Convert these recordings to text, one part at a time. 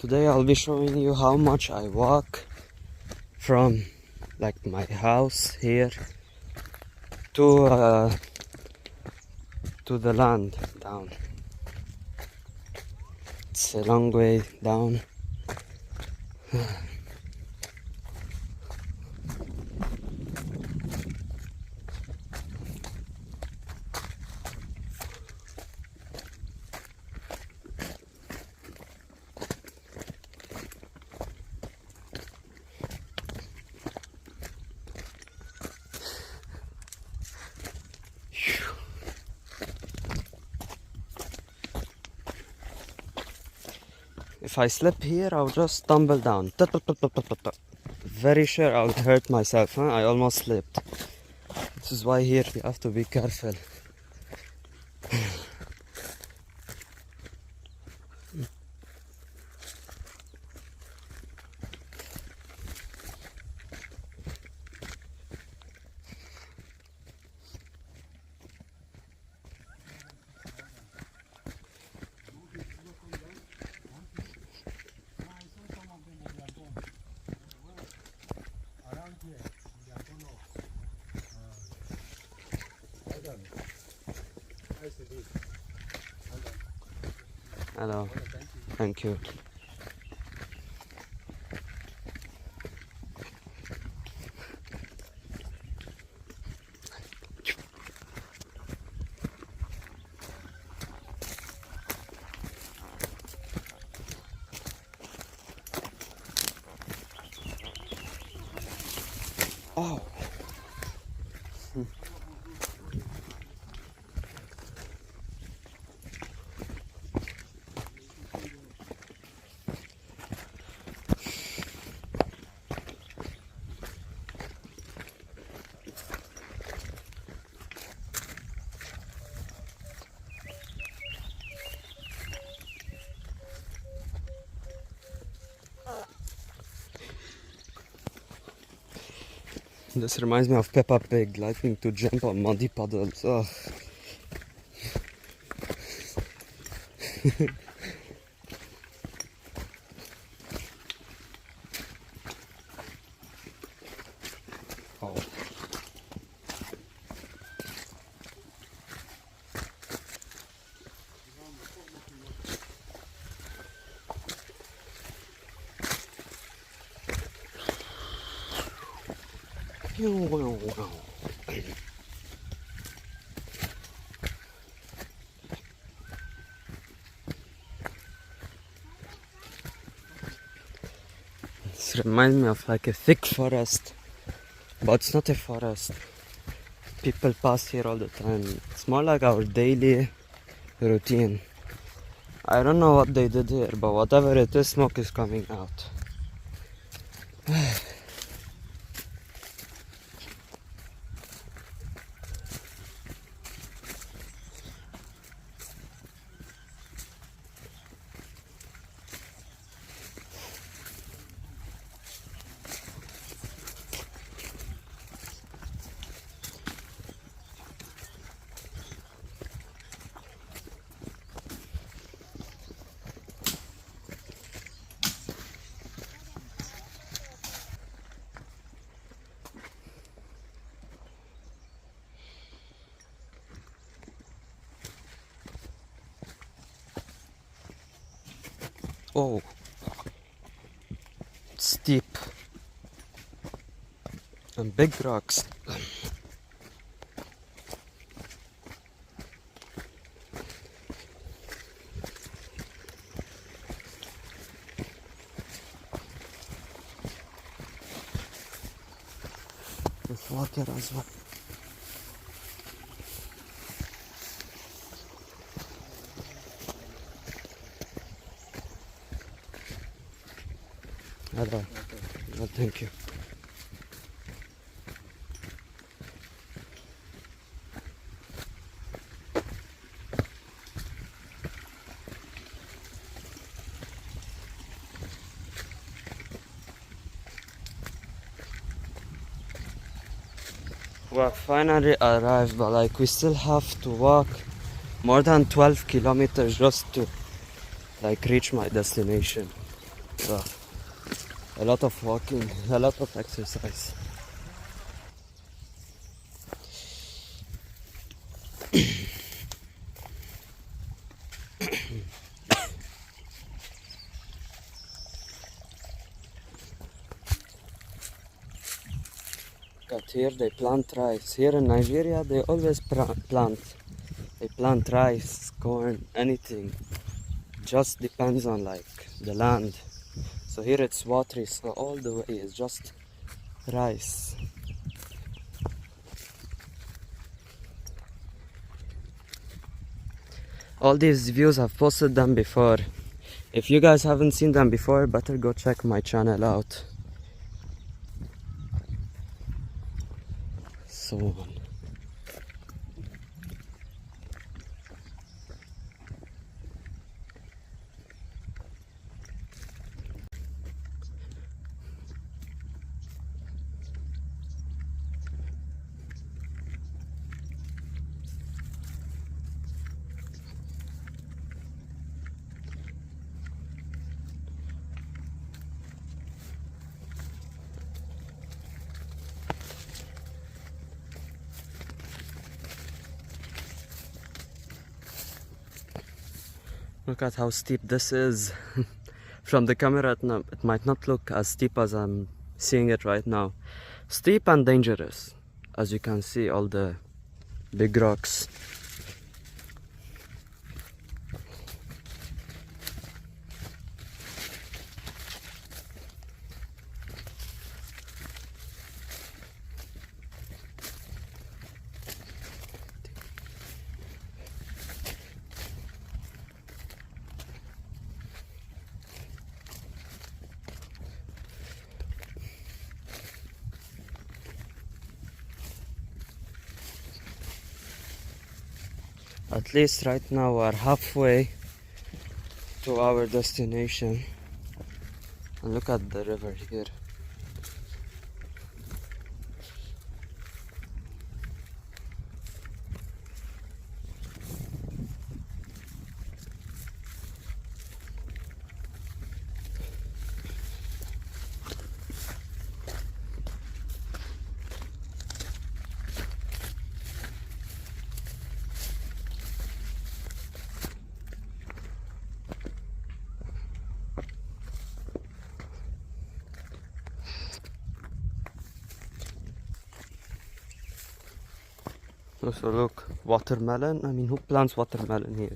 Today I'll be showing you how much I walk from like my house here to the land down. It's a long way down. If I slip here, I'll just tumble down. Very sure I'll hurt myself, huh? I almost slipped. This is why here you have to be careful. Hello. Thank you. Oh. This reminds me of Peppa Pig liking to jump on muddy puddles. Ugh. Oh. This reminds me of like a thick forest, but it's not a forest. People pass here all the time. It's more like our daily routine. I don't know what they did here, but whatever it is, smoke is coming out. Oh, steep and big rocks. With water as well. Hello. Well, thank you. We have finally arrived, but like we still have to walk more than 12 kilometers just to like reach my destination. So, a lot of walking, a lot of exercise. Got here they plant rice. Here in Nigeria they always plant. They plant rice, corn, anything. Just depends on like the land. So here it's watery, so all the way is just rice. All these views I've posted them before. If you guys haven't seen them before, better go check my channel out. So on. Look at how steep this is. From the camera it might not look as steep as I'm seeing it right now. Steep and dangerous. As you can see, all the big rocks. At least right now we're halfway to our destination. And look at the river here. Also look, watermelon. I mean, who plants watermelon here?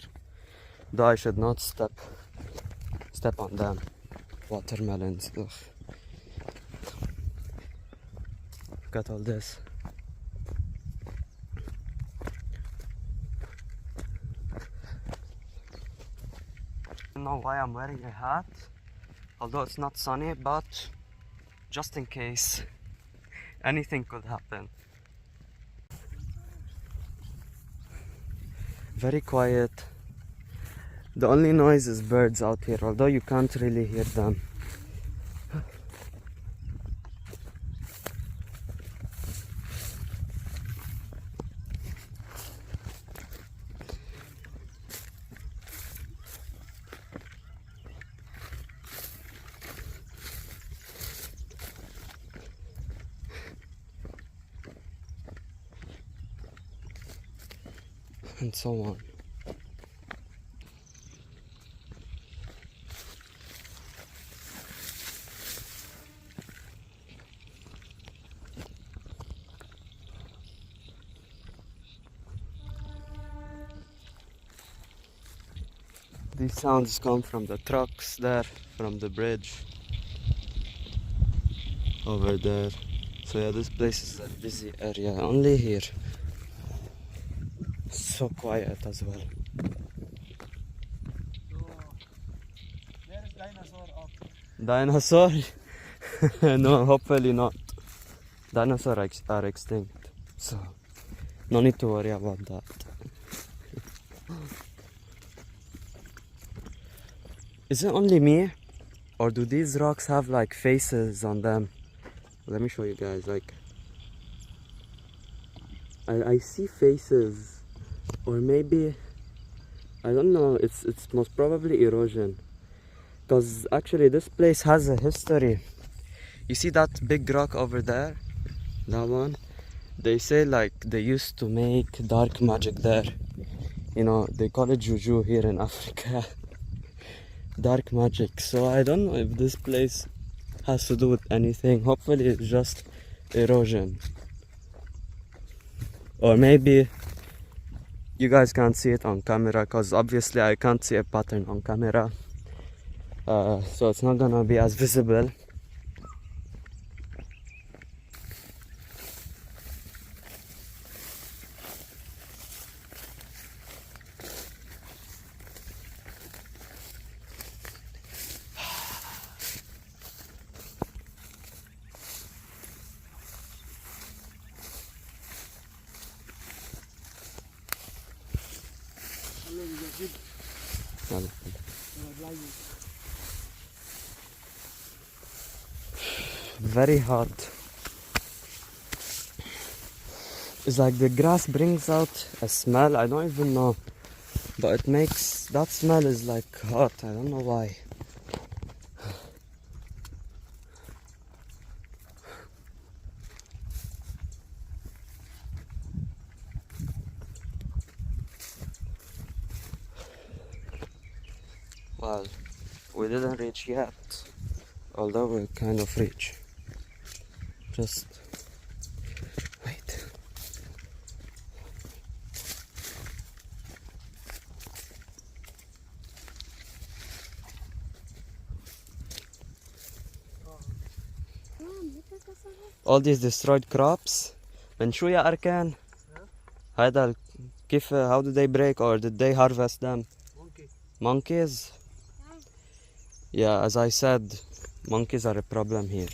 Though I should not step on them. Watermelons. Ugh. Look at all this. I don't know why I'm wearing a hat, although it's not sunny, but just in case anything could happen. Very quiet. The only noise is birds out here, although you can't really hear them. And so on. These sounds come from the trucks there, from the bridge over there. So yeah, this place is a busy area, only here. So quiet as well. There is dinosaur up. Dinosaur? No, hopefully not. Dinosaurs are extinct, so no need to worry about that. Is it only me, or do these rocks have like faces on them? Let me show you guys. Like, I see faces, or maybe I don't know. It's most probably erosion. Because actually this place has a history. You see that big rock over there? That one? They say like they used to make dark magic there. You know, they call it juju here in Africa. Dark magic. So I don't know if this place has to do with anything. Hopefully it's just erosion. Or maybe you guys can't see it on camera, because obviously I can't see a pattern on camera. So it's not gonna be as visible. Very hot. It's like the grass brings out a smell, I don't even know, but it makes, that smell is like hot, I don't know why. Well, we didn't reach yet, although we kind of reach. Just wait. All these destroyed crops. من شو يا أركان؟ هذا كيف how do they break, or did they harvest them? Monkeys? Yeah, as I said, monkeys are a problem here.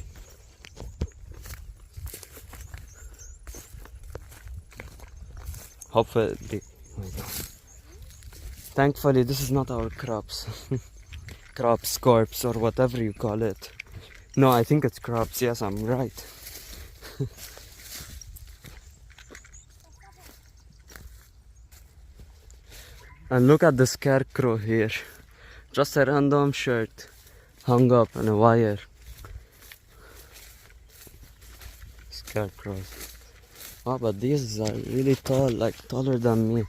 Hopefully, thankfully this is not our crops. Crops, corpse, or whatever you call it. No, I think it's crops, yes, I'm right. And look at the scarecrow here. Just a random shirt hung up on a wire. Scarecrows. Oh, but these are really tall, like taller than me.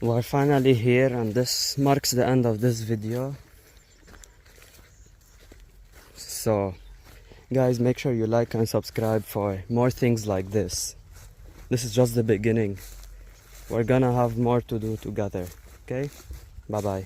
We're finally here, and this marks the end of this video. So guys, make sure you like and subscribe for more things like this. This is just the beginning. We're gonna have more to do together. Okay? Bye bye.